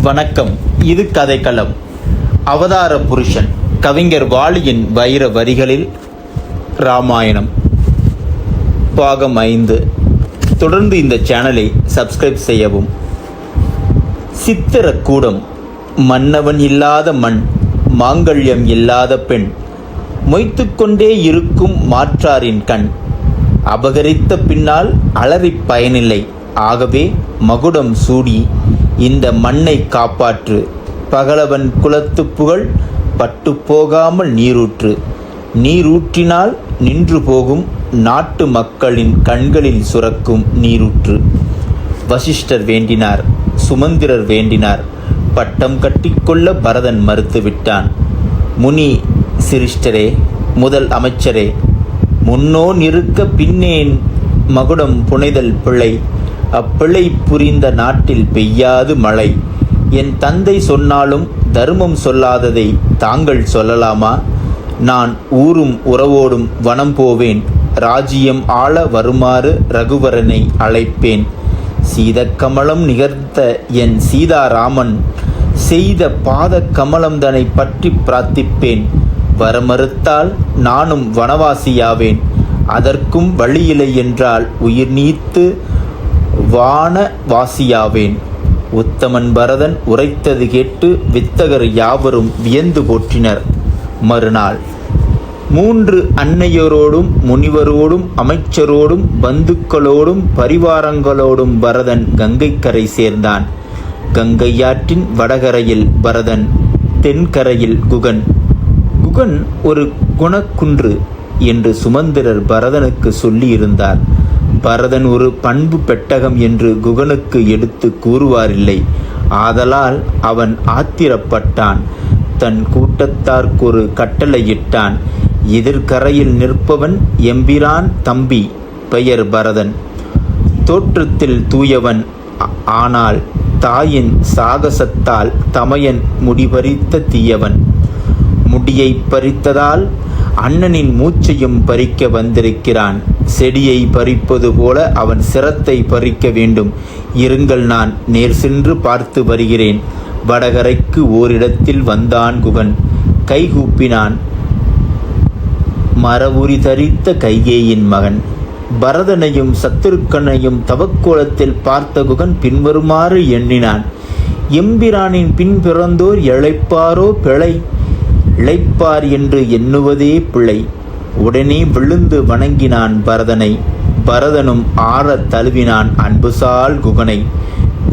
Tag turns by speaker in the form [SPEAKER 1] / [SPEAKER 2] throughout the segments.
[SPEAKER 1] வணக்கம். இது கதைக்களம். அவதார புருஷன் கவிஞர் வாலியின் வைர வரிகளில் ராமாயணம் பாகம் 5. தொடர்ந்து இந்த சேனலை சப்ஸ்கிரைப் செய்யவும். சித்திரக்கூடம். மன்னவன் இல்லாத மண், மாங்கல்யம் இல்லாத பெண், மொய்த்துக்கொண்டே இருக்கும் மாற்றாரின் கண். அபகரித்த பின்னால் அலறிப் பயனில்லை. ஆகவே மகுடம் சூடி இந்த மண்ணை காப்பாற்று. பகலவன் குலத்து புகழ் பட்டு போகாமல் நீரூற்று. நீரூற்றினால் நின்று போகும் நாட்டு மக்களின் கண்களில் சுரக்கும் நீரூற்று. வசிஷ்டர் வேண்டினார், சுமந்திரர் வேண்டினார். பட்டம் கட்டிக்கொள்ள பரதன் மறுத்துவிட்டான். முனி சிரிஷ்டரே, முதல் அமைச்சரே, முன்னோ நிற்க பின்னேன் மகுடம் புனைதல் பிழை. அப்பிழை புரிந்த நாட்டில் பெய்யாது மழை. என் தந்தை சொன்னாலும் தர்மம் சொல்லாததை தாங்கள் சொல்லலாமா? நான் ஊரும் உறவோடும் வனம் போவேன். ராஜ்யம் ஆள வருமாறு ரகுவரனை அழைப்பேன். சீதக்கமலம் நிகர்த்த என் சீதாராமன் செய்த பாத கமலம்தனை பற்றி பிரார்த்திப்பேன். வரமறுத்தால் நானும் வனவாசியாவேன். அதற்கும் வழியில்லை என்றால் உயிர் நீத்து வானவாசியாவேன். உத்தமன் பரதன் உரைத்தது கேட்டு வித்தகர் யாவரும் வியந்து போற்றினர். மறுநாள் 3 அன்னையரோடும் முனிவரோடும் அமைச்சரோடும் பந்துக்களோடும் பரிவாரங்களோடும் பரதன் கங்கைக்கரை சேர்ந்தான். கங்கையாற்றின் வடகரையில் பரதன், தென்கரையில் குகன். குகன் ஒரு குணக்குன்று என்று சுமந்திரர் பரதனுக்கு சொல்லியிருந்தார். பரதன் ஒரு பண்பு பெட்டகம் என்று குகனுக்கு எடுத்து கூறுவாரில்லை. ஆதலால் அவன் ஆத்திரப்பட்டான். தன் கூட்டத்தார்க்கொரு கட்டளையிட்டான். எதிர்கரையில் நிற்பவன் எம்பிரான் தம்பி, பெயர் பரதன். தோற்றத்தில் தூயவன், ஆனால் தாயின் சாகசத்தால் தமையன் முடிபறித்த தீயவன். முடியை பறித்ததால் அண்ணனின் மூச்சையும் பறிக்க வந்திருக்கிறான். செடியை பறிப்பது போல அவன் சிரத்தை பறிக்க வேண்டும். இருங்கள், நான் நேர் சென்று பார்த்து வருகிறேன். வடகரைக்கு ஓரிடத்தில் வந்தான் குகன். கைகூப்பினான். மரவுரி தரித்த கைகேயின் மகன். பரதனையும் சத்துருக்கனையும் தவக்கோலத்தில் பார்த்த குகன் பின்வருமாறு எண்ணினான். எம்பிரானின் பின் பிறந்தோர் இழைப்பாரோ பிழை, இழைப்பார் என்று எண்ணுவதே பிழை. உடனே விழுந்து வணங்கினான் பரதனை. பரதனும் ஆறத் தழுவினான் அன்புசால் குகனை.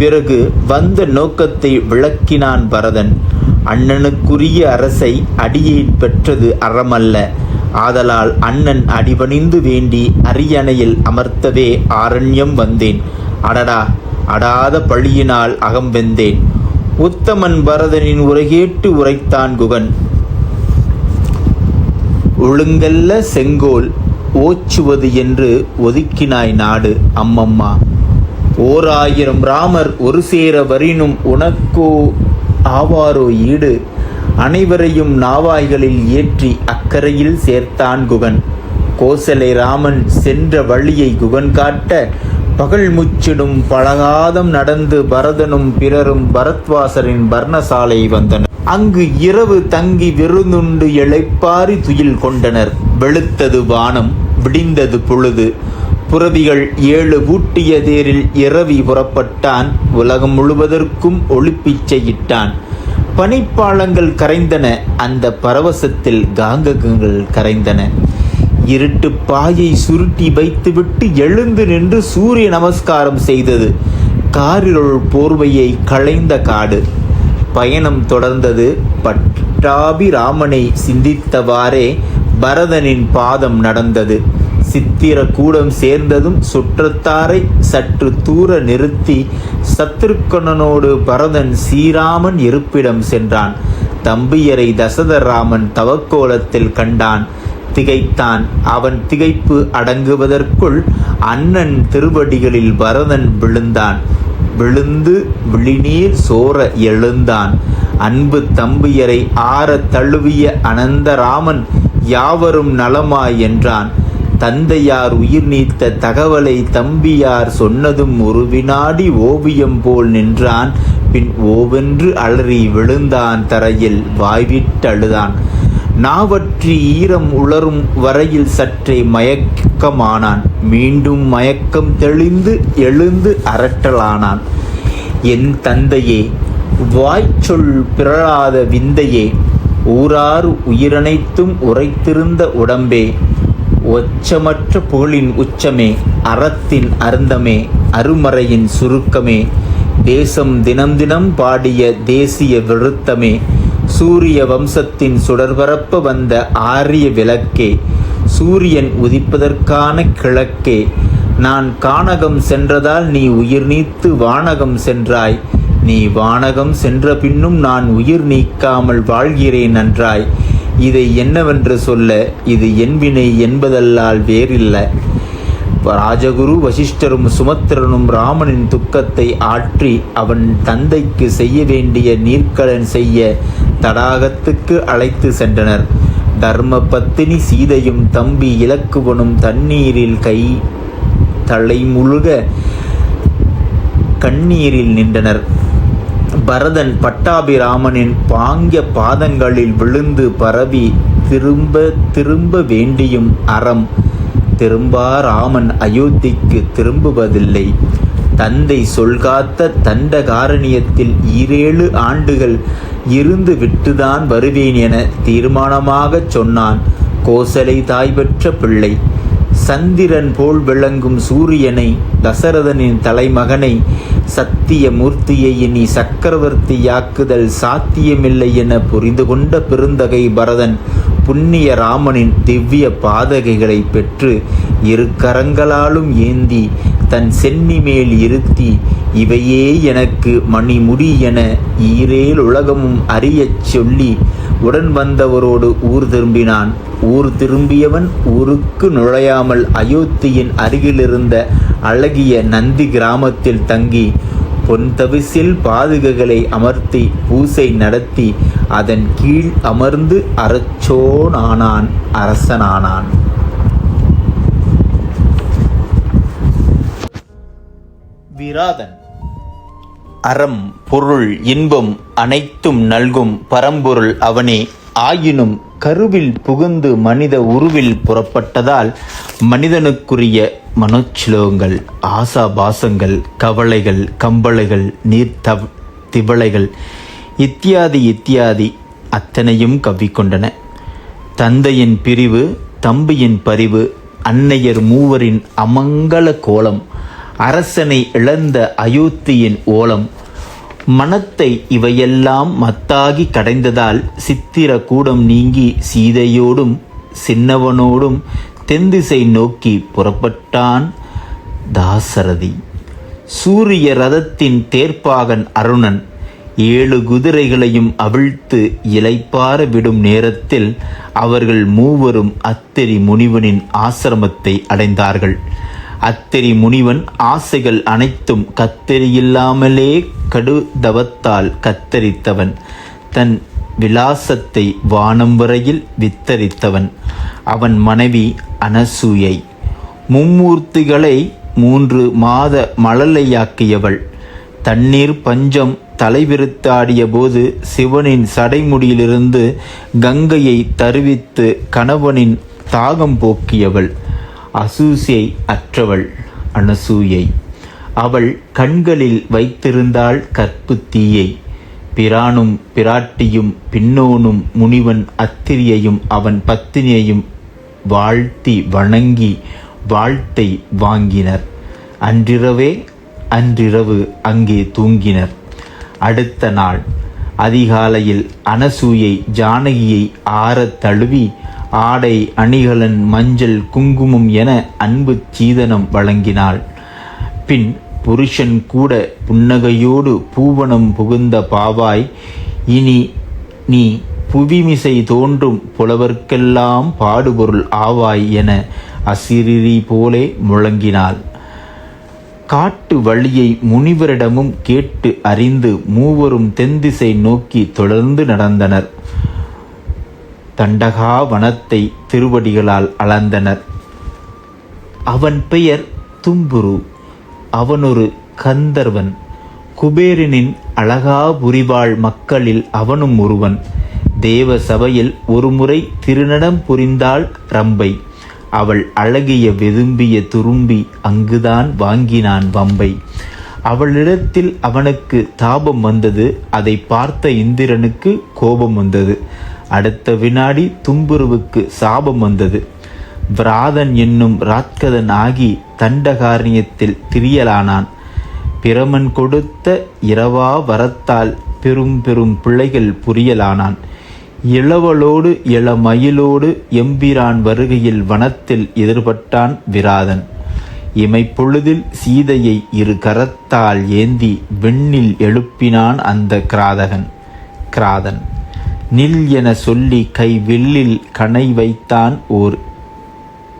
[SPEAKER 1] பிறகு வந்த நோக்கத்தை விளக்கினான் பரதன். அண்ணனுக்குரிய அரசை அடியேன் பெற்றது அறமல்ல. ஆதலால் அண்ணன் அடிபணிந்து வேண்டி அரியணையில் அமர்த்தவே ஆரண்யம் வந்தேன். அடடா, அடாத பழியினால் அகம் வெந்தேன். உத்தமன் பரதனின் உரைகேட்டு உரைத்தான் குகன். ஒழுங்கல்ல செங்கோல் ஓச்சுவது என்று ஒதுக்கினாய் நாடு. அம்மம்மா, 1000 ராமர் ஒரு சேர வரினும் உனக்கோ ஆவாரோ ஈடு. அனைவரையும் நாவாய்களில் ஏற்றி அக்கறையில் சேர்த்தான் குகன். கோசலை ராமன் சென்ற வழியை குகன் காட்ட பகல் முச்சிடும் பழகாதம் நடந்து பரதனும் பிறரும் பரத்வாசரின் பர்ணசாலை வந்தனர். அங்கு இரவு தங்கி விருந்துண்டு இளைப்பாரி துயில் கொண்டனர். வெளுத்தது வானம், விடிந்தது பொழுது. புரவிகள் 7 பூட்டிய தேரில் இரவி புறப்பட்டான். உலகம் முழுவதற்கும் ஒளிப்பிச்சையிட்டான். பனிப்பாளங்கள் கரைந்தன. அந்த பரவசத்தில் காங்கங்கள் கரைந்தன. இருட்டு பாயை சுருட்டி வைத்துவிட்டு எழுந்து நின்று சூரிய நமஸ்காரம் செய்தது. காரிருள் போர்வையை களைந்த காடு. பயணம் தொடர்ந்தது. பட்டாபிராமனை சிந்தித்தவாறே பரதனின் பாதம் நடந்தது. சித்திரக்கூடம் சேர்ந்ததும் சுற்றத்தாரை சற்று தூர நிறுத்தி சத்ருக்கனோடு பரதன் ஸ்ரீராமன் இருப்பிடம் சென்றான். தம்பியரை தசரராமன் தவக்கோலத்தில் கண்டான். திகைத்தான். அவன் திகைப்பு அடங்குவதற்குள் அண்ணன் திருவடிகளில் பரதன் விழுந்தான். விழுந்து விழிநீர் சோர எழுந்தான். அன்பு தம்பியரை ஆற தழுவிய அனந்தராமன் யாவரும் நலமாய் என்றான். தந்தையார் உயிர் நீத்த தகவலை தம்பியார் சொன்னதும் ஒரு வினாடி ஓவியம் போல் நின்றான். பின் ஓவென்று அலறி விழுந்தான் தரையில், வாய்விட்டு அழுதான். நாவற்றி ஈரம் உளரும் வரையில் சற்றே மயக்கமானான். மீண்டும் மயக்கம் தெளிந்து எழுந்து அரட்டலானான். என் தந்தையே, வாய்ச்சொல் பிறழாத விந்தையே, ஊரார் உயிரனைத்தும் உரைத்திருந்த உடம்பே, ஒச்சமற்ற புகழின் உச்சமே, அறத்தின் அருந்தமே, அருமறையின் சுருக்கமே, தேசம் தினம் தினம் பாடிய தேசிய விருத்தமே, சூரிய வம்சத்தின் சுடர்பரப்ப வந்த ஆரிய விளக்கே, சூரியன் உதிப்பதற்கான கிழக்கே, நான் கானகம் சென்றதால் நீ உயிர் நீத்து வானகம் சென்றாய். நீ வானகம் சென்ற பின்னும் நான் உயிர் நீக்காமல் வாழ்கிறேன் நன்றாய். இதை என்னவென்று சொல்ல, இது என் வினை என்பதல்லால் வேறில்லை. ராஜகுரு வசிஷ்டரும் சுமத்திரனும் ராமனின் துக்கத்தை ஆற்றி அவன் தந்தைக்கு செய்ய வேண்டிய நீர்க்கடன் செய்ய தடாகத்துக்கு அழைத்து சென்றனர். தர்ம பத்தினி சீதையும் தம்பி இலக்குவனும் தண்ணீரில் கை தலைமுழுக கண்ணீரில் நின்றனர். பரதன் பட்டாபிராமனின் பாங்கிய பாதங்களில் விழுந்து பரவி திரும்ப திரும்ப வேண்டியும் அறம் திரும்பா ராமன் அயோத்திக்கு திரும்புவதில்லை. தந்தை சொல்காத்த தண்டகாரண்யத்தில் 7 ஆண்டுகள் இருந்து விட்டுதான் வருவேன் என தீர்மானமாகச் சொன்னான் கோசலை தாய் பெற்ற பிள்ளை. சந்திரன் போல் விளங்கும் சூரியனை, தசரதனின் தலைமகனை, சத்திய மூர்த்தியை இனி சக்கரவர்த்தியாக்குதல் சாத்தியமில்லை என புரிந்து கொண்ட பெருந்தகை பரதன் புண்ணிய ராமனின் திவ்ய பாதகைகளை பெற்று 2 கரங்களாலும் ஏந்தி தன் சென்னி மேல் இருத்தி, இவையே எனக்கு மணிமுடி என 7 உலகமும் அறியச் சொல்லி உடன் வந்தவரோடு ஊர் திரும்பினான். ஊர் திரும்பியவன் ஊருக்கு நுழையாமல் அயோத்தியின் அருகிலிருந்த அழகிய நந்தி கிராமத்தில் தங்கி பொன்தவிசில் பாதுகைகளை அமர்த்தி பூசை நடத்தி அதன் கீழ் அமர்ந்து அரசனானான். விராதன். அறம், பொருள், இன்பம் அனைத்தும் நல்கும் பரம்பொருள் அவனே. ஆயினும் கருவில் புகுந்து மனித உருவில் புறப்பட்டதால் மனிதனுக்குரிய மனோச்சிலோகங்கள், ஆசாபாசங்கள், கவலைகள், கம்பளைகள், திவளைகள் இத்தியாதி அத்தனையும் கவ்விக்கொண்டன. தந்தையின் பிரிவு, தம்பியின் பரிவு, அன்னையர் மூவரின் அமங்கல கோலம், அரசனை இழந்த அயோத்தியின் ஓலம், மனத்தை இவையெல்லாம் மத்தாகி கடைந்ததால் சித்திர கூடம் நீங்கி சீதையோடும் சின்னவனோடும் தென்திசை நோக்கி புறப்பட்டான் தாசரதி. சூரிய ரதத்தின் தேர்ப்பாகன் அருணன் 7 குதிரைகளையும் அவிழ்த்து இலைப்பார விடும் நேரத்தில் அவர்கள் மூவரும் அத்திரி முனிவனின் ஆசிரமத்தை அடைந்தார்கள். அத்திரி முனிவன் ஆசைகள் அனைத்தும் கத்தரியில்லாமலே கடுதவத்தால் கத்தரித்தவன். தன் விலாசத்தை வானம் வரையில் வித்தரித்தவன். அவன் மனைவி அனசூயை. மும்மூர்த்திகளை 3 மாத மழலையாக்கியவள். தண்ணீர் பஞ்சம் தலைவிரித்தாடிய போது சிவனின் சடைமுடியிலிருந்து கங்கையை தருவித்து கணவனின் தாகம் போக்கியவள். அசூசை அற்றவள் அனசூயை. அவள் கண்களில் வைத்திருந்தாள் கற்பு தீயை. பிரானும் பிராட்டியும் பின்னோனும் முனிவன் அத்திரியையும் அவன் பத்தினியையும் வாழ்த்தி வணங்கி வாழ்த்தை வாங்கினர். அன்றிரவு அங்கே தூங்கினர். அடுத்த நாள் அதிகாலையில் அனசூயை ஜானகியை ஆறத் தழுவி ஆடை அணிகலன் மஞ்சள் குங்குமம் என அன்பு சீதனம் வழங்கினாள். பின் புருஷன் கூட புன்னகையோடு பூவனம் புகுந்த பாவாய், இனி நீ புவிமிசை தோன்றும் புலவர்க்கெல்லாம் பாடுபொருள் ஆவாய் என அசிரிரி போலே முழங்கினாள். காட்டு வழியை முனிவரிடமும் கேட்டு அறிந்து மூவரும் தென்திசை நோக்கி தொடர்ந்து நடந்தனர். தண்டகா வனத்தை திருவடிகளால் அளந்தனர். அவன் பெயர் தும்புரு. அவனொரு கந்தர்வன். குபேரனின் அழகாபுரிவாழ் மக்களில் அவனும் ஒருவன். தேவ சபையில் ஒருமுறை திருநடம் புரிந்தாள் ரம்பை. அவள் அழகிய வெதும்பிய துரும்பி அங்குதான் வாங்கினான் வம்பை. அவளிடத்தில் அவனுக்கு தாபம் வந்தது. அதை பார்த்த இந்திரனுக்கு கோபம் வந்தது. அடுத்த வினாடி தும்புருவுக்கு சாபம் வந்தது. விராதன் என்னும் ராட்கதன் ஆகி தண்டகாரண்யத்தில் திரியலானான். பிரமன் கொடுத்த இரவா வரத்தால் பெரும் பெரும் பிள்ளைகள் புரியலானான். இளவலோடு இளமயிலோடு எம்பிரான் வருகையில் வனத்தில் எதிர்பட்டான் விராதன். இமைப்பொழுதில் சீதையை இரு கரத்தால் ஏந்தி வெண்ணில் எழுப்பினான் அந்த கிராதன். நில் என சொல்லி கை வில்லில் கணை வைத்தான். ஓர்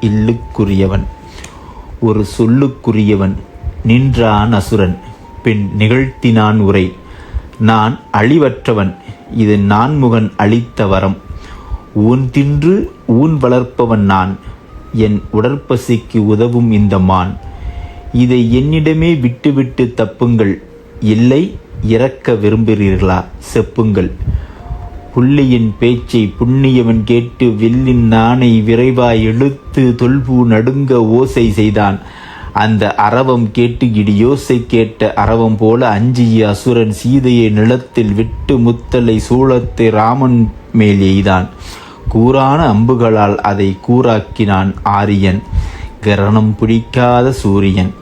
[SPEAKER 1] இல்லுக்குரியவன் ஒரு சொல்லுக்குரியவன். நின்றான் அசுரன். பின் நிகழ்த்தினான் உரை. நான் அழிவற்றவன். இது நான்முகன் அளித்த வரம். ஊன் தின்று ஊன் வளர்ப்பவன் நான். என் உடற்பசிக்கு உதவும் இந்த மான். இதை என்னிடமே விட்டுவிட்டு தப்புங்கள். இல்லை இறக்க விரும்புகிறீர்களா செப்புங்கள். புள்ளியின் பேச்சை புண்ணியவன் கேட்டு வில்லின் நாணை விரைவாய் இழுத்து தொல்பூ நடுங்க ஓசை செய்தான். அந்த அரவம் கேட்டு இடியோசை கேட்ட அரவம் போல அஞ்சிய அசுரன் சீதையை நிலத்தில் விட்டு முத்தலை சூளத்தை ராமன் மேல் எய்தான். கூரான அம்புகளால் அதை கூராக்கினான் ஆரியன், கிரணம் பிடிக்காத சூரியன்.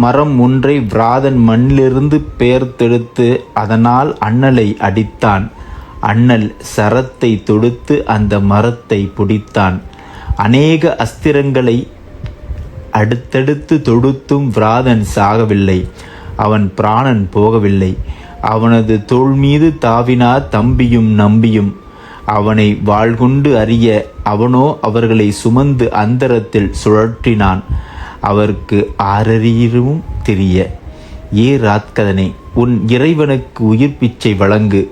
[SPEAKER 1] மரம் ஒன்றை விராதன் மண்ணிலிருந்து பெயர்த்தெடுத்து அதனால் அண்ணலை அடித்தான். அண்ணல் சரத்தை தொடுத்து அந்த மரத்தை பிடித்தான். அநேக அஸ்திரங்களை அடுத்தடுத்து தொடுத்தும் விராதன் சாகவில்லை. அவன் பிராணன் போகவில்லை. அவனது தோள் மீது தாவினார் தம்பியும் நம்பியும். அவனை வாழ்கொண்டு அறிய அவனோ அவர்களை சுமந்து அந்தரத்தில் சுழற்றினான். அவருக்கு ஆரறியவும் தெரிய. ஏ ராட்கதனே, உன் இறைவனுக்கு உயிர் பிச்சை வழங்கு.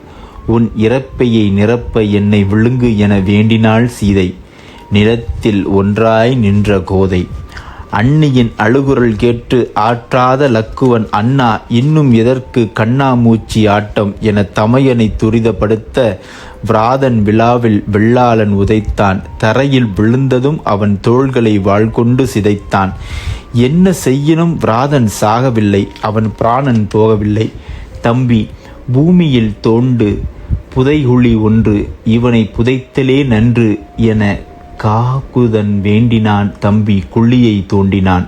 [SPEAKER 1] உன் இறப்பையை நிரப்ப என்னை விழுங்கு என வேண்டினாள் சீதை. நிலத்தில் ஒன்றாய் நின்ற கோதை. அன்னியின் அழுகுரல் கேட்டு ஆற்றாத லக்குவன் அண்ணா இன்னும் எதற்கு கண்ணாமூச்சி ஆட்டம் என தமையனை துரிதப்படுத்த விராதன் விழாவில் வெள்ளாளன் உதைத்தான். தரையில் விழுந்ததும் அவன் தோள்களை வாழ்கொண்டு சிதைத்தான். என்ன செய்யணும், விராதன் சாகவில்லை. அவன் பிராணன் போகவில்லை. தம்பி, பூமியில் தோண்டு புதைகுழி ஒன்று. இவனை புதைத்தலே நன்று என காகுதன் வேண்டினான். தம்பி குழியை தோண்டினான்.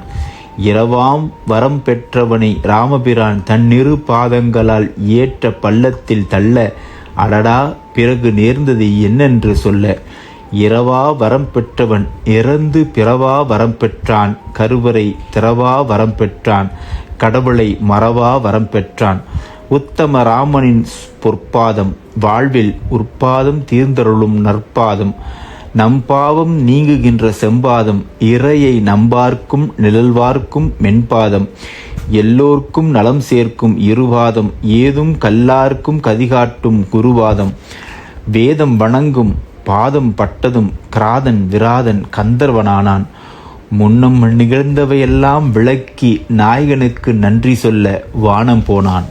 [SPEAKER 1] இரவாம் வரம் பெற்றவனை ராமபிரான் தன்னிரு பாதங்களால் ஏற்ற பள்ளத்தில் தள்ள, அடடா பிறகு நேர்ந்தது என்னென்று சொல்ல. இரவா வரம் பெற்றவன் இறந்து பிறவா வரம் பெற்றான். கருவறை திறவா வரம் பெற்றான். கடவுளை மறவா வரம் பெற்றான். உத்தம ராமனின் பொற்பாதம் வாழ்வில் உற்பாதம் தீர்ந்தருளும் நற்பாதம். நம்பாவம் நீங்குகின்ற செம்பாதம். இறையை நம்பார்க்கும் நிழல்வார்க்கும் மென்பாதம். எல்லோர்க்கும் நலம் சேர்க்கும் இருவாதம். ஏதும் கல்லார்க்கும் கதிகாட்டும் குருவாதம். வேதம் வணங்கும் பாதம் பட்டதும் கிராதன் விராதன் கந்தர்வனானான். முன்னம் நிகழ்ந்தவையெல்லாம் விளக்கி நாயகனுக்கு நன்றி சொல்ல வானம் போனான்.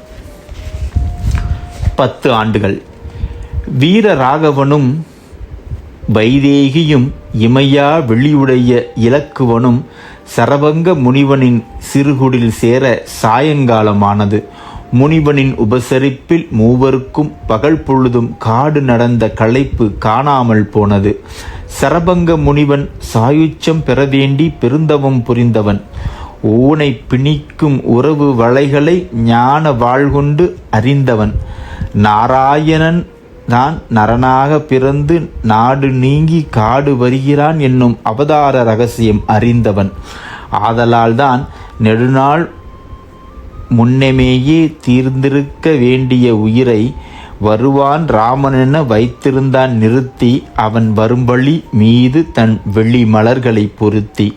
[SPEAKER 1] 10 ஆண்டுகள். வீரராகவனும் வைதேகியும் இமையா வெளியுடைய இலக்குவனும் சரபங்க முனிவனின் சிறுகுடில் சேர சாயங்காலமானது. முனிவனின் உபசரிப்பில் மூவருக்கும் பகல் பொழுதும் காடு நடந்த களைப்பு காணாமல் போனது. சரபங்க முனிவன் சாயுச்சம் பெற வேண்டி பெருந்தவம் புரிந்தவன். ஊனை பிணிக்கும் உறவு வளைகளை ஞான வாழ்கொண்டு அறிந்தவன். நாராயணன் தான் நரனாக பிறந்து நாடு நீங்கி காடு வருகிறான் என்னும் அவதார ரகசியம் அறிந்தவன். ஆதலால் தான் நெடுநாள் முன்னமேயே தீர்ந்திருக்க வேண்டிய உயிரை வருவான் ராமனென வைத்திருந்தான் நிறுத்தி. அவன் வரும்பழி மீது தன் வெளி மலர்களை பொருத்தி.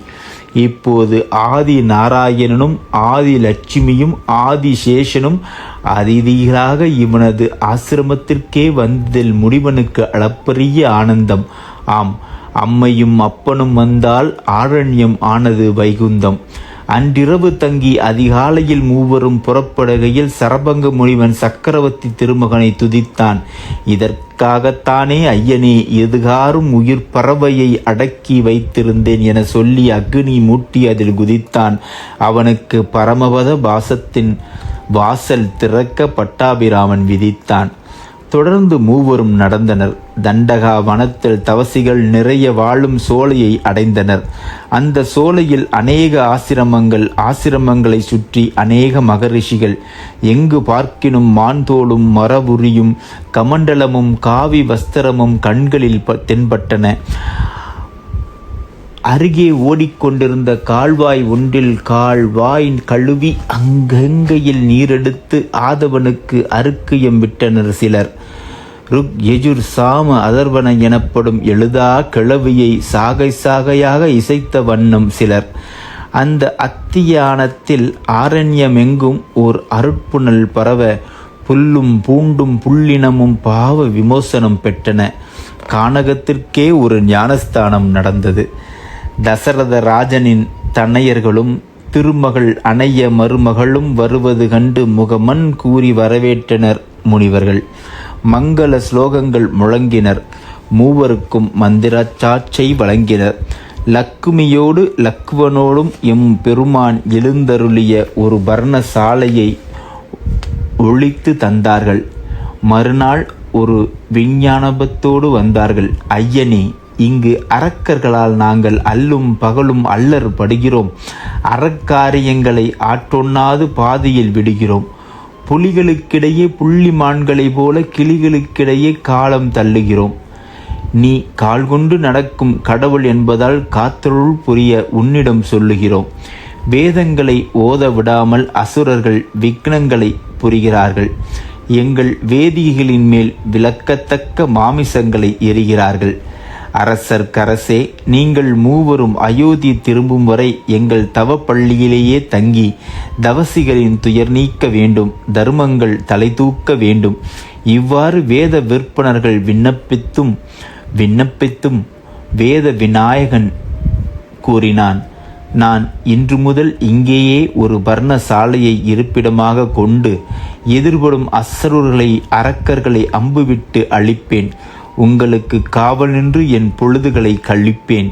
[SPEAKER 1] இப்போது ஆதி நாராயணனும் ஆதி லட்சுமியும் ஆதி சேஷனும் அதிதிகளாக இவனது ஆசிரமத்திற்கே வந்ததில் முனிவனுக்கு அளப்பரிய ஆனந்தம். ஆம், அம்மையும் அப்பனும் வந்தால் ஆரண்யம் ஆனது வைகுந்தம். அன்றிரவு தங்கி அதிகாலையில் மூவரும் புறப்படுகையில் சரபங்க முனிவன் சக்கரவர்த்தி திருமகனை துதித்தான். இதற்காகத்தானே ஐயனே எதுகாரும் உயிர் பறவையை அடக்கி வைத்திருந்தேன் என சொல்லி அக்னி மூட்டி அதில் குதித்தான். அவனுக்கு பரமபத பாசத்தின் வாசல் திறக்க பட்டாபிராமன் விதித்தான். தொடர்ந்து மூவரும் நடந்தனர். தண்டகா வனத்தில் தவசிகள் நிறைய வாழும் சோலையை அடைந்தனர். அந்த சோலையில் அநேக ஆசிரமங்களை சுற்றி அநேக மகரிஷிகள். எங்கு பார்க்கினும் மான்தோளும் மரபுரியும் கமண்டலமும் காவி வஸ்திரமும் கண்களில் தென்பட்டன. அருகே ஓடிக்கொண்டிருந்த கால்வாய் ஒன்றில் கால்வாய் கழுவி அங்கங்கையில் நீரெடுத்து ஆதவனுக்கு அருக்கியம் விட்டனர் சிலர். ருக் யஜுர் சாம அதர்வன எனப்படும் எழுதா கிளவியை சாகை சாகையாக இசைத்த வண்ணம் சிலர். அந்த அத்தியானத்தில் ஆரண்யமெங்கும் ஓர் அருட்புணல் பரவ புல்லும் பூண்டும் புல்லினமும் பாவ விமோசனம் பெற்றன. கானகத்திற்கே ஒரு ஞானஸ்தானம் நடந்தது. தசரத ராஜனின் தனையர்களும் திருமகள் அணைய மருமகளும் வருவது கண்டு முகமன் கூறி வரவேற்றனர் முனிவர்கள். மங்கள ஸ்லோகங்கள் முழங்கினர். மூவருக்கும் மந்திரச்சாட்சை வழங்கினர். லக்குமியோடு லக்குவனோடும் எம் பெருமான் எழுந்தருளிய ஒரு பர்ண சாலையை ஒழித்து தந்தார்கள். மறுநாள் ஒரு விஞ்ஞானபத்தோடு வந்தார்கள். ஐயனே, இங்கு அரக்கர்களால் நாங்கள் அல்லும் பகலும் அல்லர் படுகிறோம். அறக்காரியங்களை ஆற்றொண்ணாது பாதியில் விடுகிறோம். புலிகளுக்கிடையே புள்ளிமான்களைப் போல கிளிகளுக்கிடையே காலம் தள்ளுகிறோம். நீ கால் கொண்டு நடக்கும் கடவுள் என்பதால் காத்தருள் புரிய உன்னிடம் சொல்லுகிறோம். வேதங்களை ஓத விடாமல் அசுரர்கள் விக்னங்களை புரிகிறார்கள். எங்கள் வேதிகளின் மேல் விளக்கத்தக்க மாமிசங்களை எரிகிறார்கள். அரசர்க்கரசே, நீங்கள் மூவரும் அயோத்தி திரும்பும் வரை எங்கள் தவ பள்ளியிலேயே தங்கி தவசிகளின் துயர் நீக்க வேண்டும், தர்மங்கள் தலை தூக்க வேண்டும். இவ்வாறு வேத விற்பனர்கள் விண்ணப்பித்தும் வேத விநாயகன் கூறினான். நான் இன்று முதல் இங்கேயே ஒரு பர்ண சாலையை இருப்பிடமாக கொண்டு எதிர்படும் அசுரர்களை அரக்கர்களை அம்புவிட்டு அழிப்பேன். உங்களுக்கு காவல் நின்று என் பொழுதுகளை கழிப்பேன்.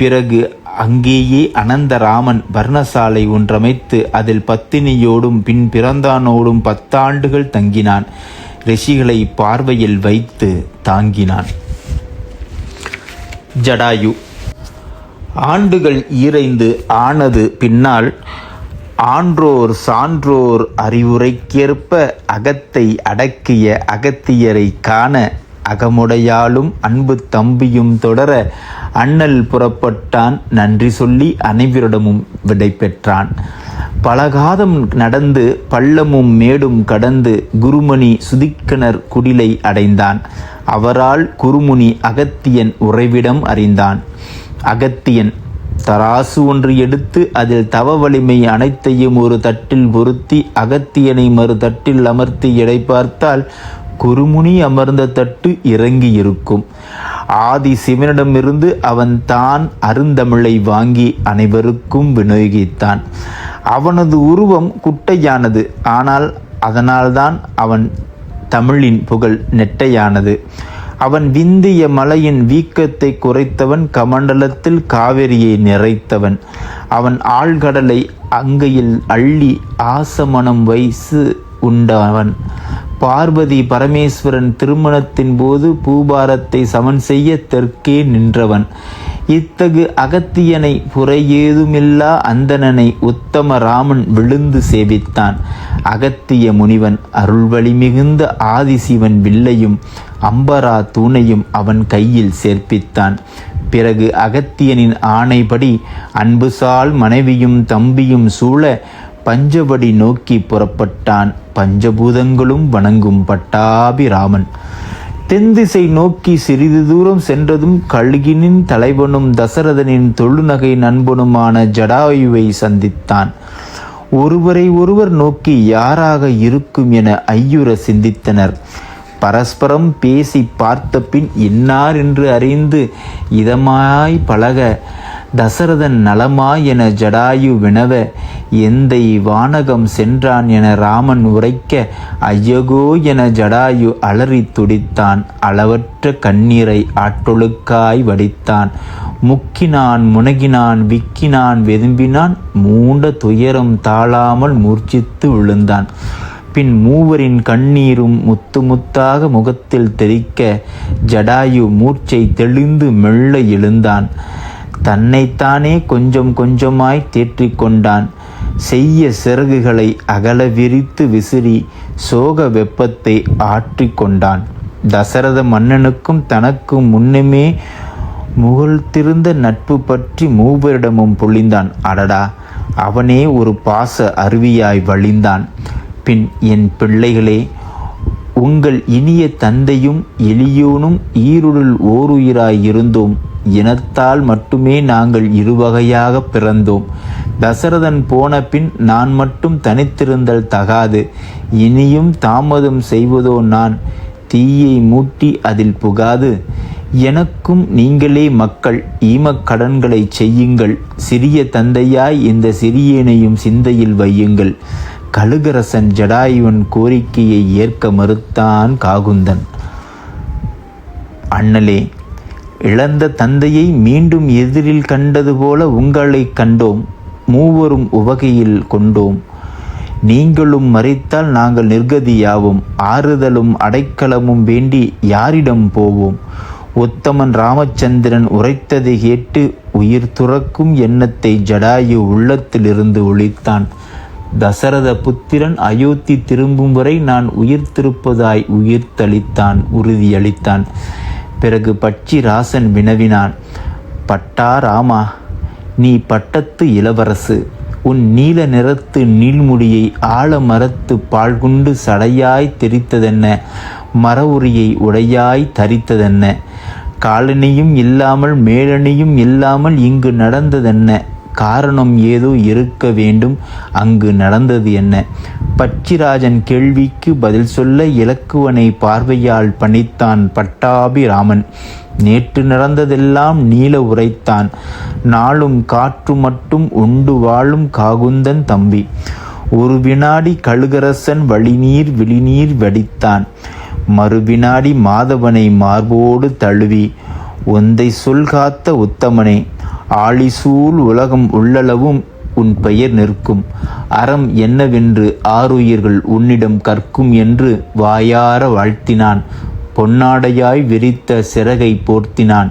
[SPEAKER 1] பிறகு அங்கேயே அனந்தராமன் பர்ணசாலை ஒன்றமைத்து அதில் பத்தினியோடும் பின் பிறந்தானோடும் 10 ஆண்டுகள் தங்கினான். ரிஷிகளை பார்வையில் வைத்து தாங்கினான். ஜடாயு ஆண்டுகள் ஈரைந்து ஆனது பின்னால் ஆன்றோர் சான்றோர் அறிவுரைக்கேற்ப அகத்தை அடக்கிய அகத்தியரை காண அகமுடையாலும் அன்பு தம்பியும் தொடர அண்ணல் புறப்பட்டான். நன்றி சொல்லி அனைவரிடமும் விடை பெற்றான். பலகாதம் நடந்து பள்ளமும் மேடும் கடந்து குருமணி சுதிக்கனர் குடிலை அடைந்தான். அவரால் குருமுனி அகத்தியன் உறைவிடம் அறிந்தான். அகத்தியன் தராசு ஒன்று எடுத்து அதில் தவ வலிமை அனைத்தையும் ஒரு தட்டில் பொருத்தி அகத்தியனை மறு தட்டில் அமர்த்தி எடை பார்த்தால் குருமுனி அமர்ந்த தட்டு இறங்கி இருக்கும். ஆதி சிவனிடமிருந்து அவன் தான் அருந்தமிழை வாங்கி அனைவருக்கும் விநியோகித்தான். அவனது உருவம் குட்டையானது. ஆனால் அதனால்தான் அவன் தமிழின் புகழ் நெட்டையானது. அவன் விந்திய மலையின் வீக்கத்தை குறைத்தவன், கமண்டலத்தில் காவிரியை நிறைத்தவன். அவன் ஆழ்கடலை அங்கையில் அள்ளி ஆசமனம் வைத்து உண்டவன். பார்வதி பரமேஸ்வரன் திருமணத்தின் போது பூபாரத்தை சமன் செய்ய தெற்கே நின்றவன். இத்தகு அகத்தியனை புறையேதுமில்லா அந்தணனை உத்தம ராமன் விழுந்து சேவித்தான். அகத்திய முனிவன் அருள்வழி மிகுந்த ஆதிசிவன் வில்லையும் அம்பரா தூணையும் அவன் கையில் சேர்ப்பித்தான். பிறகு அகத்தியனின் ஆணைப்படி அன்புசால் மனைவியும் தம்பியும் சூழ பஞ்சவடி நோக்கி புறப்பட்டான். பஞ்சபூதங்களும் வணங்கும் பட்டாபிராமன் தென்திசை நோக்கி சிறிது தூரம் சென்றதும் கழுகினின் தலைவனும் தசரதனின் தொழுநகை நண்பனுமான ஜடாயுவை சந்தித்தான். ஒருவரை ஒருவர் நோக்கி யாராக இருக்கும் என ஐயுற சிந்தித்தனர். பரஸ்பரம் பேசி பார்த்த பின் இன்னார் என்று அறிந்து இதமாய் பழக தசரதன் நலமா என ஜடாயு வினவ, எந்தை வானகம் சென்றான் என ராமன் உரைக்க, ஐயகோ என ஜடாயு அலறி துடித்தான். அளவற்ற கண்ணீரை ஆற்றொழுக்காய் வடித்தான். முக்கினான், முனகினான், விக்கினான், வெதும்பினான். மூண்ட துயரம் தாழாமல் மூர்ச்சித்து விழுந்தான். பின் மூவரின் கண்ணீரும் முத்து முத்தாக முகத்தில் தெறிக்க, ஜடாயு மூர்ச்சை தெளிந்து மெல்ல எழுந்தான். தன்னைத்தானே கொஞ்சம் கொஞ்சமாய் தேற்றிக்கொண்டான். செய்ய சிறகுகளை அகல விரித்து விசிறி சோக வெப்பத்தை ஆற்றிக்கொண்டான். தசரத மன்னனுக்கும் தனக்கும் முன்னமே முகழ்த்திருந்த நட்பு பற்றி மூவரிடமும் பொழிந்தான். அடடா, அவனே ஒரு பாச அருவியாய் வழிந்தான். பின், என் பிள்ளைகளே, உங்கள் இனிய தந்தையும் எளியோனும் ஈருடல் ஓருயிராய் இருந்தோம். இனத்தால் மட்டுமே நாங்கள் இருவகையாக பிறந்தோம். தசரதன் போன பின் நான் மட்டும் தனித்திருந்தல் தகாது. இனியும் தாமதம் செய்வதோ நான்? தீயை மூட்டி அதில் புகாது. எனக்கும் நீங்களே மக்கள். ஈமக்கடன்களை செய்யுங்கள். சிறிய தந்தையாய் இந்த சிறியனையும் சிந்தையில் வையுங்கள். கழுகரசன் ஜடாயுவின் கோரிக்கையை ஏற்க மறுத்தான் காகுந்தன். அண்ணலே, இழந்த தந்தையை மீண்டும் எதிரில் கண்டது போல உங்களை கண்டோம். மூவரும் உவகையில் கொண்டோம். நீங்களும் மறித்தால் நாங்கள் நிர்கதியாவோம். ஆறுதலும் அடைக்கலமும் வேண்டி யாரிடம் போவோம்? உத்தமன் ராமச்சந்திரன் உரைத்ததை கேட்டு உயிர் துறக்கும் எண்ணத்தை ஜடாயு உள்ளத்திலிருந்து ஒழித்தான். தசரத புத்திரன் அயோத்தி திரும்பும் வரை நான் உயிர்த்திருப்பதாய் உயிர்த்தளித்தான், உறுதியளித்தான். பிறகு பட்சிராசன் வினவினான், பட்டா ராமா, நீ பட்டத்து இளவரசு. உன் நீல நிறத்து நீள்முடியை ஆழ மரத்து பால்குண்டு சடையாய் தெரித்ததென்ன? மர உரியை உடையாய் தரித்ததென்ன? காலணியும் இல்லாமல் மேலணியும் இல்லாமல் இங்கு நடந்ததென்ன? காரணம் ஏதோ இருக்க வேண்டும். அங்கு நடந்தது என்ன? பட்சிராஜன் கேள்விக்கு பதில் சொல்ல இலக்குவனை பார்வையால் பணித்தான் பட்டாபிராமன். நேற்று நடந்ததெல்லாம் நீல உரைத்தான். நாளும் காற்று மட்டும் உண்டு வாழும் காகுந்தன் தம்பி. ஒரு வினாடி கழுகரசன் வழிநீர் விழிநீர் வடித்தான். மறுவினாடி மாதவனை மார்போடு தழுவி, ஒந்தை சொல்காத்த உத்தமனே, ஆழிசூழ் உலகம் உள்ளளவும் உன் பெயர் நிற்கும். அறம் என்னவென்று ஆருயிர்கள் உன்னிடம் கற்கும் என்று வாயார வாழ்த்தினான். பொன்னாடையாய் விரித்த சிறகை போர்த்தினான்.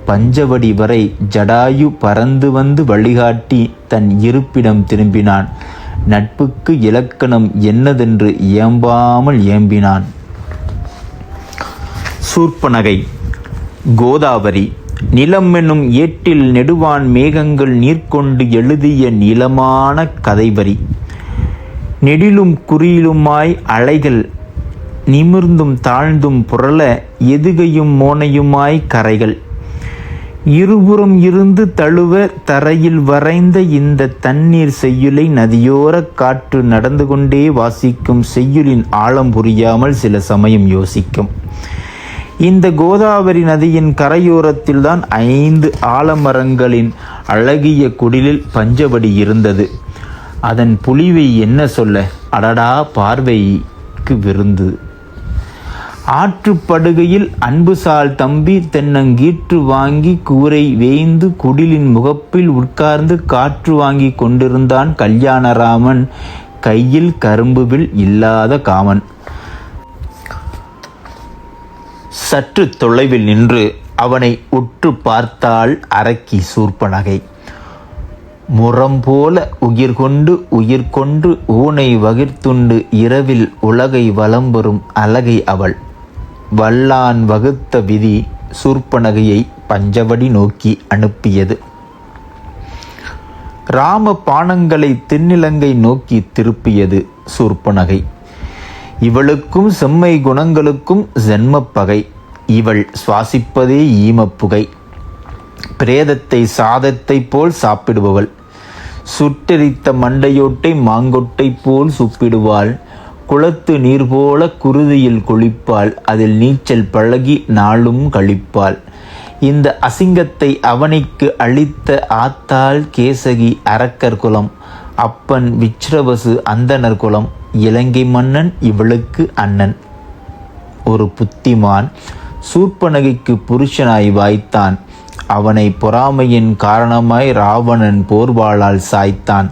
[SPEAKER 1] பஞ்சவடி வரை ஜடாயு பறந்து வந்து வழிகாட்டி தன் இருப்பிடம் திரும்பினான். நட்புக்கு இலக்கணம் என்னதென்று ஏம்பாமல் ஏம்பினான். சூர்ப்பனகை. கோதாவரி. நிலம் என்னும் ஏட்டில் நெடுவான் மேகங்கள் நீர்கொண்டு எழுதிய நீளமான கதைவரி. நெடிலும் குறியிலுமாய் அலைகள் நிமிர்ந்தும் தாழ்ந்தும் புரள, எதுகையும் மோனையுமாய் கரைகள் இருபுறம் இருந்து தழுவ தரையில் வரைந்த இந்த தண்ணீர் செய்யுளை நதியோர காற்று நடந்து கொண்டே வாசிக்கும். செய்யுளின் ஆழம் புரியாமல் சில சமயம் யோசிக்கும். இந்த கோதாவரி நதியின் கரையோரத்தில்தான் 5 ஆலமரங்களின் அழகிய குடிலில் பஞ்சவடி இருந்தது. அதன் புலிவை என்ன சொல்ல? அடடா, பார்வைக்கு விருந்து. ஆற்றுப்படுகையில் அன்புசால் தம்பி தென்னங்கீற்று வாங்கி கூரை வேய்ந்து குடிலின் முகப்பில் உட்கார்ந்து காற்று வாங்கி கொண்டிருந்தான் கல்யாணராமன். கையில் கரும்புவில் இல்லாத காமன். சற்று தொலைவில் நின்று அவனை உற்று பார்த்தாள் அரக்கி சூர்ப்பனகை. முரம்போல உயிர் கொண்டு ஊனை வகிர்த்துண்டு இரவில் உலகை வலம்பெறும் அழகை அவள். வல்லான் வகுத்த விதி சூர்ப்பனகையை பஞ்சவடி நோக்கி அனுப்பியது. ராம பானங்களை தென்னிலங்கை நோக்கி திருப்பியது சூர்ப்பனகை. இவளுக்கும் செம்மை குணங்களுக்கும் ஜென்மப்பகை. இவள் சுவாசிப்பதே ஈமப்புகை. பிரேதத்தை சாதத்தை போல் சாப்பிடுபவள். சுட்டெரித்த மண்டையோட்டை மாங்கொட்டை போல் சுப்பிடுவாள். குளத்து நீர் போல குருதியில் குளிப்பாள். அதில் நீச்சல் பழகி நாளும் கழிப்பாள். இந்த அசிங்கத்தை அவனிக்கு அளித்த ஆத்தாள் கேசகி அரக்கர் குலம், அப்பன் விச்ரவசு அந்தனர் குலம், இலங்கை மன்னன் இவளுக்கு அண்ணன். ஒரு புத்திமான் சூர்ப்பனகைக்கு புருஷனாய் வாய்த்தான். அவனை பொறாமையின் காரணமாய் ராவணன் போர்வாளால் சாய்த்தான்.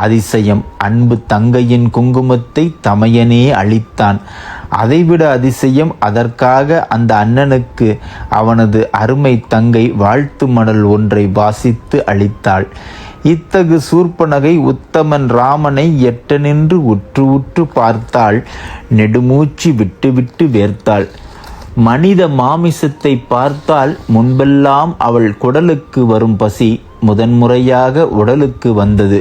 [SPEAKER 1] அதிசயம், அன்பு தங்கையின் குங்குமத்தை தமையனே அளித்தான். அதைவிட அதிசயம், அதற்காக அந்த அண்ணனுக்கு அவனது அருமை தங்கை வாழ்த்து மடல் ஒன்றை வாசித்து அளித்தாள். இத்தகு சூர்ப்பனகை உத்தமன் ராமனை எட்ட நின்று உற்று உற்று பார்த்தாள். நெடுமூச்சு விட்டு விட்டு வேர்த்தாள். மனித மாமிசத்தை பார்த்தால் முன்பெல்லாம் அவள் குடலுக்கு வரும் பசி முதன்முறையாக உடலுக்கு வந்தது.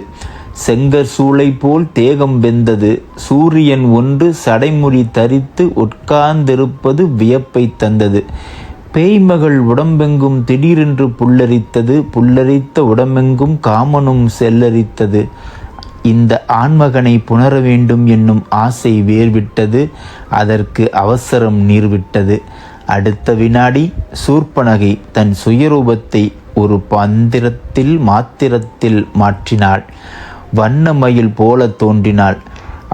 [SPEAKER 1] செங்கற் சூளை போல் தேகம் வெந்தது. சூரியன் ஒன்று சடைமுடி தரித்து உட்கார்ந்திருப்பது வியப்பை தந்தது. பேய்மகள் உடம்பெங்கும் திடீரென்று புல்லரித்தது. புல்லரித்த உடம்பெங்கும் காமனும் செல்லரித்தது. இந்த ஆண்மகனை புணர வேண்டும் என்னும் ஆசை வேர்விட்டது. அதற்கு அவசரம் நீர்விட்டது. அடுத்த வினாடி சூர்ப்பனகை தன் சுயரூபத்தை ஒரு மாத்திரத்தில் மாற்றினாள். வண்ணமயில் போல தோன்றினாள்.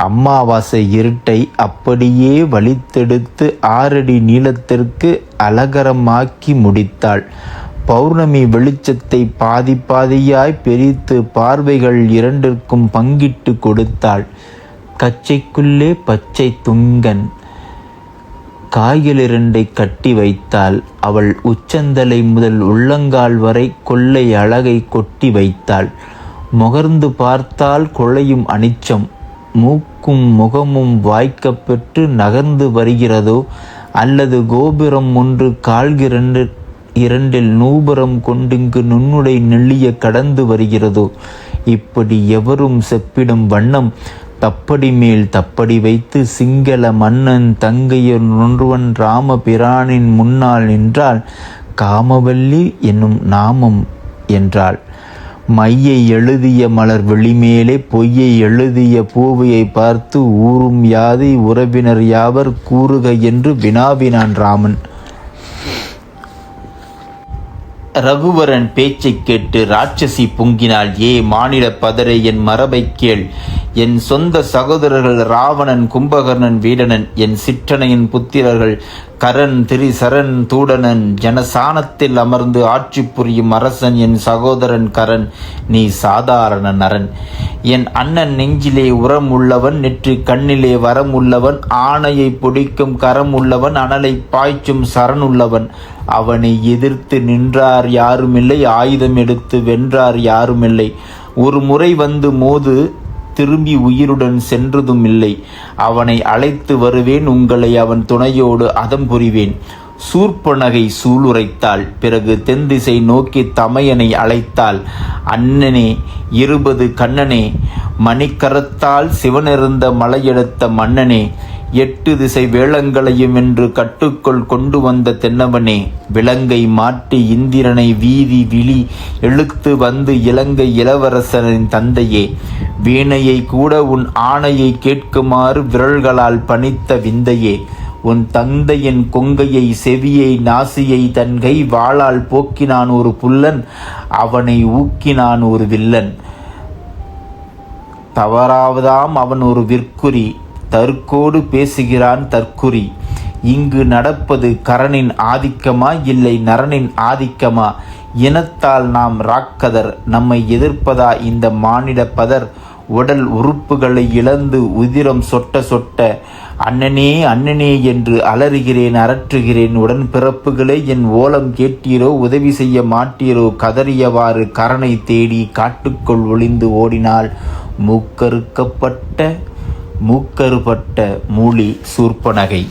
[SPEAKER 1] அம்மாவாசை இருட்டை அப்படியே வலித்தெடுத்து 6 அடி நீளத்திற்கு அலங்கரமாக்கி முடித்தாள். பௌர்ணமி வெளிச்சத்தை பாதி பாதியாய் பிரித்து பார்வைகள் இரண்டிற்கும் பங்கிட்டு கொடுத்தாள். கச்சைக்குள்ளே பச்சை துங்கன் காய்களிரண்டை கட்டி வைத்தாள். அவள் உச்சந்தலை முதல் உள்ளங்கால் வரை கொள்ளை அழகை கொட்டி வைத்தாள். முகர்ந்து பார்த்தால் குழையும் அனிச்சம். மூக்கும் முகமும் வாய்க்கப்பெற்று நகர்ந்து வருகிறதோ, அல்லது கோபுரம் ஒன்று இரண்டில் நூபுரம் கொண்டிங்கு நுண்ணுடை நெல்லிய கடந்து வருகிறதோ, இப்படி எவரும் செப்பிடும் வண்ணம் தப்படி மேல் தப்படி வைத்து சிங்கள மன்னன் தங்கையொன்றுவன் ராம பிரானின் முன்னால் நின்றால் காமவல்லி என்னும் நாமம் என்றாள். மையை எழுதிய மலர் வெளிமேலே பொய்யை எழுதிய பூவையை பார்த்து ஊரும் யாதை உறவினர் யாவர் கூறுக என்று வினாவினான் ராமன். ரகுவரன் பேச்சை கேட்டு ராட்சசி பொங்கினாள். ஏ மானிட பதரை, என் மரபை கேள். என் சொந்த சகோதரர்கள் ராவணன், கும்பகர்ணன், வீடனன். என் சிற்றனையின் புத்திரர்கள் கரன், திரிசரன், தூடனன். ஜனசானத்தில் அமர்ந்து ஆட்சி புரியும் அரசன் என் சகோதரன் கரன். நீ சாதாரண நரன். என் அண்ணன் நெஞ்சிலே உரம் உள்ளவன், நெற்றி கண்ணிலே வரம் உள்ளவன், ஆணையை பிடிக்கும் கரம் உள்ளவன், அனலை பாய்ச்சும் சரண் உள்ளவன். அவனை எதிர்த்து நின்றார் யாருமில்லை, ஆயுதம் எடுத்து வென்றார் யாருமில்லை. ஒரு முறை வந்து மோது, திரும்பி உயிருடன் சென்றதும் இல்லை. அவனை அழைத்து வருவேன், உங்களை அவன் துணையோடு அதம் புரிவேன். சூர்ப்பனகை சூளுரைத்தாள். பிறகு தென்திசை நோக்கி தமையனை அழைத்தாள். அண்ணனே, 20 கண்ணனே, மணிக்கரத்தால் சிவனிருந்த மலையெடுத்த மன்னனே, 8 திசை வேளங்களையும் என்று கட்டுக்குள் கொண்டு வந்த தென்னவனே, விலங்கை மாட்டி இந்திரனை வீதி விழி இழுத்து வந்து இலங்கை இளவரசனின் தந்தையே, வீணையை கூட உன் ஆணையை கேட்குமாறு விரல்களால் பணித்த விந்தையே, உன் தந்தையின் கொங்கையை செவியை நாசியை தன்கை வாளால் போக்கினான் ஒரு புல்லன், அவனை ஊக்கினான் ஒரு வில்லன். தவறாவதாம் அவன் ஒரு விற்குறி, தற்கோடு பேசுகிறான் தற்குறி. இங்கு நடப்பது கரனின் ஆதிக்கமா இல்லை நரனின் ஆதிக்கமா? இனத்தால் நாம் ராக்கதர், நம்மை எதிர்ப்பதா இந்த மானிட பதர்? உடல் உறுப்புகளை இழந்து உதிரம் சொட்ட சொட்ட அண்ணனே அண்ணனே என்று அலறுகிறேன், அரற்றுகிறேன். உடன்பிறப்புகளே, என் ஓலம் கேட்டீரோ, உதவி செய்ய மாட்டீரோ? கதறியவாறு கரனை தேடி காட்டுக்குள் ஒளிந்து ஓடினாள் மூக்கறுபட்ட மூலி சூர்ப்பனகை.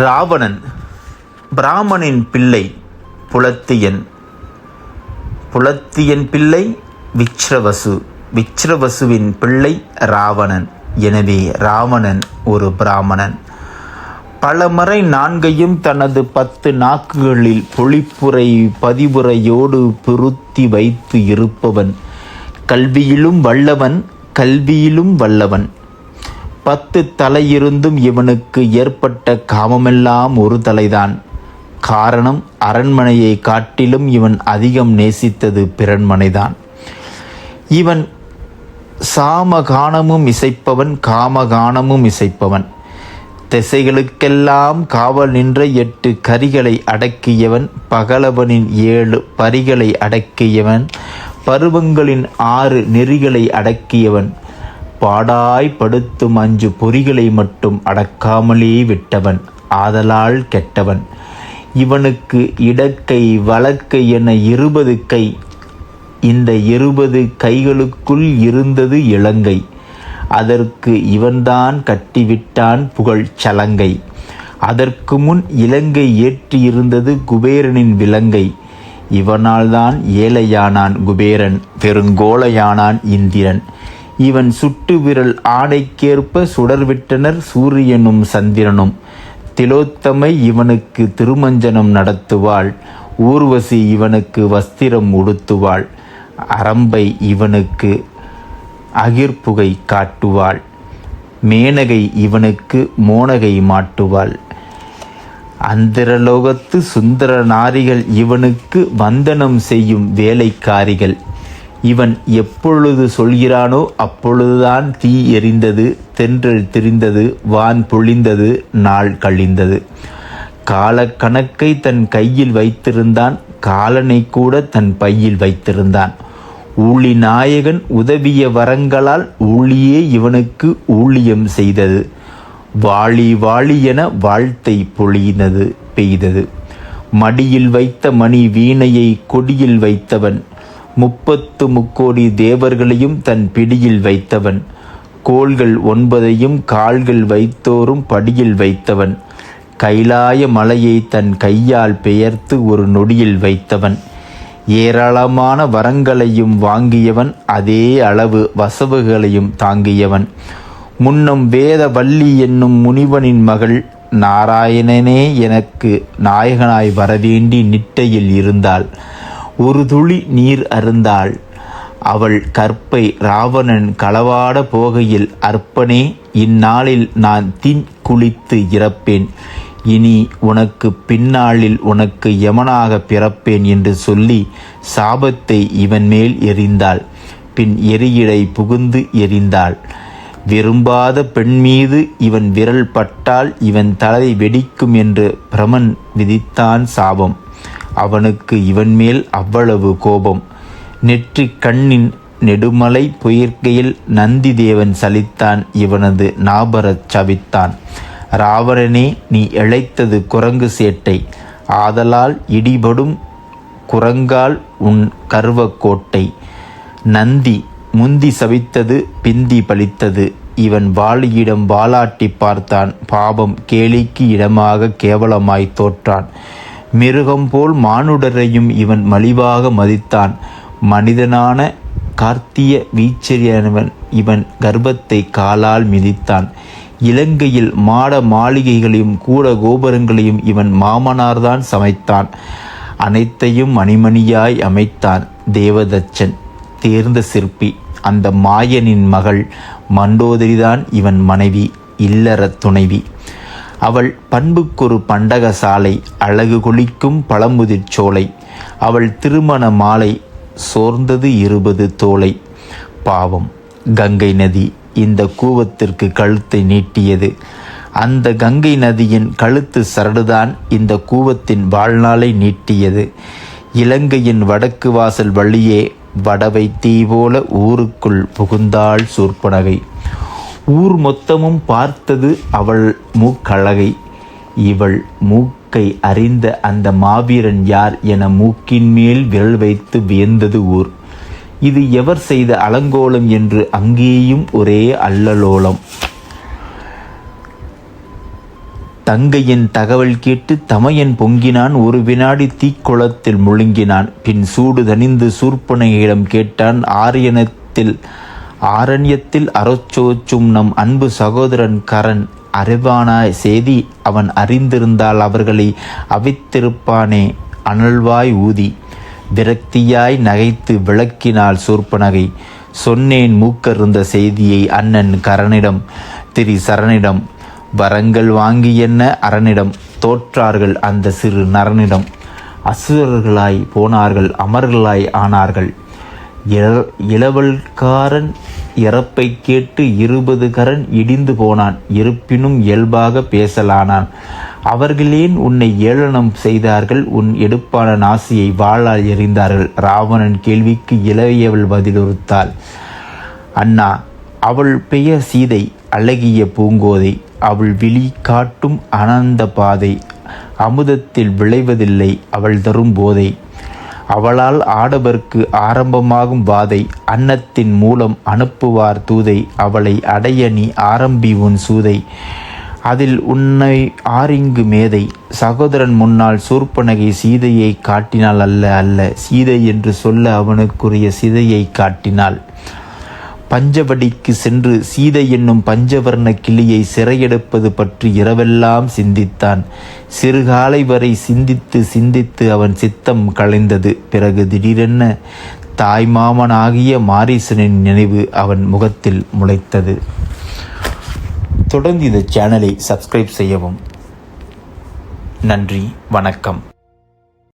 [SPEAKER 1] ராவணன் பிராமணின் பிள்ளை புலத்தியன், புலத்தியன் பிள்ளை விச்ரவசுவின் பிள்ளை ராவணன். எனவே ராவணன் ஒரு பிராமணன். பலமறை 4ஐயும் தனது 10 நாக்குகளில் பொழிப்புரை பதிவுரையோடு பொருத்தி வைத்து இருப்பவன். கல்வியிலும் வல்லவன். 10 தலையிருந்தும் இவனுக்கு ஏற்பட்ட காமமெல்லாம் ஒரு தலைதான். காரணம், அரண்மனையை காட்டிலும் இவன் அதிகம் நேசித்தது பிறன்மனைதான். இவன் சாமகானமும் இசைப்பவன், காமகானமும் இசைப்பவன். திசைகளுக்கெல்லாம் காவல் நின்ற 8 கரிகளை அடக்கியவன், பகலவனின் 7 பரிகளை அடக்கியவன், பருவங்களின் 6 நெறிகளை அடக்கியவன், பாடாய்படுத்தும் 5 பொறிகளை மட்டும் அடக்காமலே விட்டவன். ஆதலால் கெட்டவன். இவனுக்கு இடக்கை வலக்கை என 20 கை. இந்த 20 கைகளுக்குள் இருந்தது இலங்கை. அதற்கு இவன்தான் கட்டிவிட்டான் புகழ் சலங்கை. அதற்கு முன் இலங்கை ஏற்றியிருந்தது குபேரனின் விலங்கை. இவனால் தான் ஏழையானான் குபேரன், பெருங்கோளையானான் இந்திரன். இவன் சுட்டு விரல் ஆணைக்கேற்ப சுடர்விட்டனர் சூரியனும் சந்திரனும். திலோத்தமை இவனுக்கு திருமஞ்சனம் நடத்துவாள், ஊர்வசி இவனுக்கு வஸ்திரம் உடுத்துவாள், அரம்பை இவனுக்கு அகிர்புகை காட்டுவாள், மேனகை இவனுக்கு மோனகை மாட்டுவாள். அந்தரலோகத்து சுந்தர நாரிகள் இவனுக்கு வந்தனம் செய்யும் வேலைக்காரிகள். இவன் எப்பொழுது சொல்கிறானோ அப்பொழுதுதான் தீ எரிந்தது, தென்றல் திரிந்தது, வான் பொழிந்தது, நாள் கழிந்தது. காலக்கணக்கை தன் கையில் வைத்திருந்தான், காலனை கூட தன் பையில் வைத்திருந்தான். ஊழி நாயகன் உதவிய வரங்களால் ஊழியே இவனுக்கு ஊழியம் செய்தது. வாழி வாழி என வாழ்த்தை பொழியினது பெய்தது. மடியில் வைத்த மணி வீணையை கொடியில் வைத்தவன், 30 முக்கோடி தேவர்களையும் தன் பிடியில் வைத்தவன், கோள்கள் 9ஐயும் கால்கள் வைத்தோறும் படியில் வைத்தவன், கைலாய மலையை தன் கையால் பெயர்த்து ஒரு நொடியில் வைத்தவன், ஏராளமான வரங்களையும் வாங்கியவன், அதே அளவு வசவுகளையும் தாங்கியவன். முன்னம் வேத வள்ளி என்னும் முனிவனின் மகள் நாராயணனே எனக்கு நாயகனாய் வரவேண்டி நிட்டையில் இருந்தாள். ஒரு துளி நீர் அருந்தாள். அவள் கற்பை ராவணன் களவாட போகையில், அற்பனே, இந்நாளில் நான் தீன் குளித்து இறப்பேன். இனி உனக்கு பின்னாளில் உனக்கு யமனாக பிறப்பேன் என்று சொல்லி சாபத்தை இவன் மேல் எறிந்தாள். பின் எரியிடை புகுந்து எரிந்தாள். விரும்பாத பெண் மீது இவன் விரல் பட்டால் இவன் தலை வெடிக்கும் என்று பிரமன் விதித்தான் சாபம். அவனுக்கு இவன் மேல் அவ்வளவு கோபம். நெற்றி கண்ணின் நெடுமலை புயற்கையில் நந்தி தேவன் சலித்தான், இவனது நாபரச் சவித்தான். ராவணனே, நீ இழைத்தது குரங்கு சேட்டை, ஆதலால் இடிபடும் குரங்கால் உன் கர்வக்கோட்டை. நந்தி முந்தி சவித்தது பிந்தி பலித்தது. இவன் வாளியிடம் வாலாட்டி பார்த்தான், பாபம் கேலிக்கு இடமாக கேவலமாய் தோற்றான். மிருகம் போல் மானுடரையும் இவன் மலிவாக மதித்தான். மனிதனான கார்த்திய வீச்சரியவன் இவன் கர்ப்பத்தை காலால் மிதித்தான். இலங்கையில் மாட மாளிகைகளையும் கூட கோபுரங்களையும் இவன் மாமனார்தான் சமைத்தான். அனைத்தையும் மணிமணியாய் அமைத்தான் தேவதச்சன், தேர்ந்த சிற்பி. அந்த மாயனின் மகள் மண்டோதரிதான் இவன் மனைவி, இல்லற துணைவி. அவள் பண்புக்கொரு பண்டக சாலை, அழகு கொளிக்கும் பழமுதிர் சோலை. அவள் திருமண மாலை சோர்ந்தது 20 தோலை. பாவம், கங்கை நதி இந்த கூவத்திற்கு கழுத்தை நீட்டியது. அந்த கங்கை நதியின் கழுத்து சரடுதான் இந்த கூவத்தின் வாழ்நாளை நீட்டியது. இலங்கையின் வடக்கு வாசல் வழியே வடவை தீ போல ஊருக்குள் புகுந்தாள் சூர்ப்பனகை. ஊர் மொத்தமும் பார்த்தது அவள் மூக்கழகை. இவள் மூக்கை அறிந்த அந்த மாவீரன் யார் என மூக்கின் மேல் விரல் வைத்து வியந்தது ஊர். இது எவர் செய்த அலங்கோலம் என்று அங்கேயும் ஒரே அல்லலோலம். தங்கையின் தகவல் கேட்டு தமையன் பொங்கினான். ஒரு வினாடி தீக்குளத்தில் முழுங்கினான். பின் சூடு தணிந்து சூர்ப்பனையிடம் கேட்டான், ஆரண்யத்தில் அறச்சோச்சும் நம் அன்பு சகோதரன் கரன் அறிவானாய் செய்தி. அவன் அறிந்திருந்தால் அவர்களை அவித்திருப்பானே அனல்வாய் ஊதி. விரக்தியாய் நகைத்து விளக்கினாள் சூர்ப்பனகை. சொன்னேன் மூக்கருந்த செய்தியை அண்ணன் கரனிடம், திரி சரணிடம். வரங்கள் வாங்கி என்ன அரணிடம். தோற்றார்கள் அந்த சிறு நரனிடம். அசுரர்களாய் போனார்கள், அமர்களாய் ஆனார்கள். இளவல்காரன் இறப்பை கேட்டு 20 கரன் இடிந்து போனான். இருப்பினும் இயல்பாக பேசலானான். அவர்களேன் உன்னை ஏளனம் செய்தார்கள், உன் எடுப்பான நாசியை வாளால் எறிந்தார்கள். ராவணன் கேள்விக்கு இளையவள் பதிலுறுத்தாள். அண்ணா, அவள் பெயர் சீதை, அழகிய பூங்கோதை. அவள் விழி காட்டும் அனந்த பாதை. அமுதத்தில் விளைவதில்லை அவள் தரும் போதை. அவளால் ஆடவர்க்கு ஆரம்பமாகும் வாதை. அன்னத்தின் மூலம் அனுப்புவார் தூதை. அவளை அடைய நீ ஆரம்பி உன் சூதை. அதில் உன்னை ஆரிங்கு மேதை. சகோதரன் முன்னால் சூர்ப்பனகை சீதையை காட்டினாள். அல்ல சீதை என்று சொல்ல அவனுக்குரிய சிதையை காட்டினாள். பஞ்சவடிக்கு சென்று சீதை என்னும் பஞ்சவர்ண கிளியை சிறையெடுப்பது பற்றி இரவெல்லாம் சிந்தித்தான். சிறுகாலை வரை சிந்தித்து அவன் சித்தம் கலைந்தது. பிறகு திடீரென தாய்மாமனாகிய மாரீசனின் நினைவு அவன் முகத்தில் முளைத்தது. தொடர்ந்து இந்த சேனலை சப்ஸ்கிரைப் செய்யவும். நன்றி, வணக்கம்.